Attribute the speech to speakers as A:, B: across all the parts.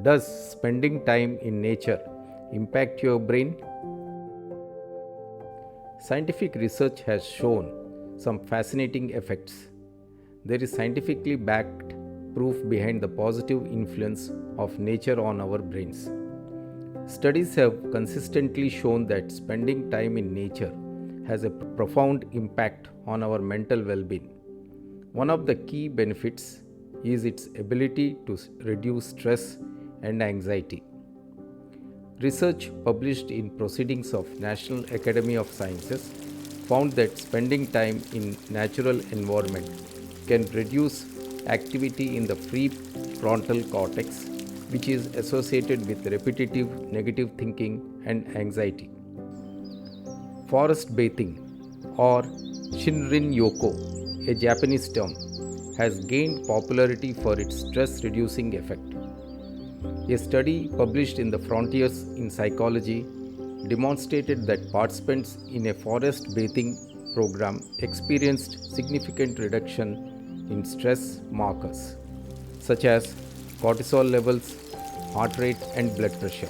A: Does spending time in nature impact your brain? Scientific research has shown some fascinating effects. There is scientifically backed proof behind the positive influence of nature on our brains. Studies have consistently shown that spending time in nature has a profound impact on our mental well being. One of the key benefits is its ability to reduce stress and anxiety. Research published in Proceedings of National Academy of Sciences found that spending time in natural environment can reduce activity in the prefrontal cortex, which is associated with repetitive negative thinking and anxiety. Forest bathing, or Shinrin Yoko, a Japanese term, has gained popularity for its stress reducing effect. A study published in the Frontiers in Psychology demonstrated that participants in a forest bathing program experienced significant reduction in stress markers such as cortisol levels, heart rate, and blood pressure.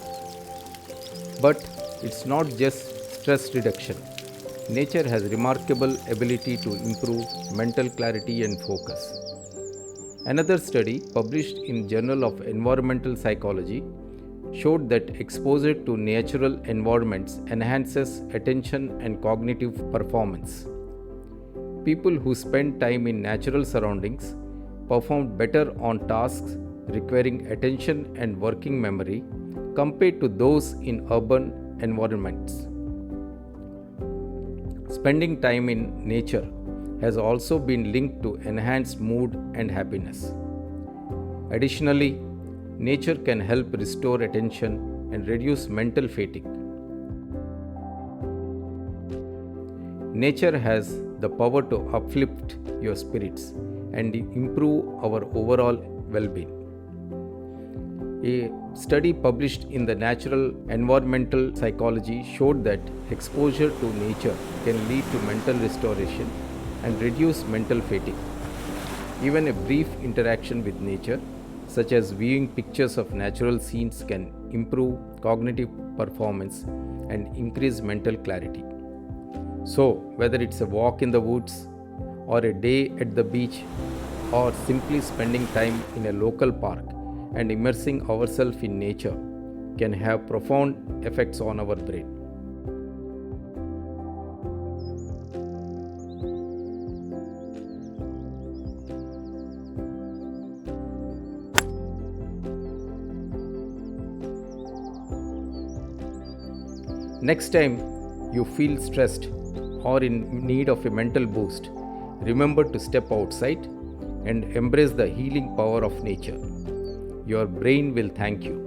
A: But it's not just stress reduction. Nature has remarkable ability to improve mental clarity and focus. Another study published in Journal of Environmental Psychology showed that exposure to natural environments enhances attention and cognitive performance. People who spend time in natural surroundings performed better on tasks requiring attention and working memory compared to those in urban environments. Spending time in nature has also been linked to enhanced mood and happiness. Additionally, nature can help restore attention and reduce mental fatigue. Nature has the power to uplift your spirits and improve our overall well-being. A study published in the Natural Environmental Psychology showed that exposure to nature can lead to mental restoration and reduce mental fatigue. Even a brief interaction with nature, such as viewing pictures of natural scenes, can improve cognitive performance and increase mental clarity. So, whether it's a walk in the woods, or a day at the beach, or simply spending time in a local park and immersing ourselves in nature, can have profound effects on our brain. Next time you feel stressed or in need of a mental boost, remember to step outside and embrace the healing power of nature. Your brain will thank you.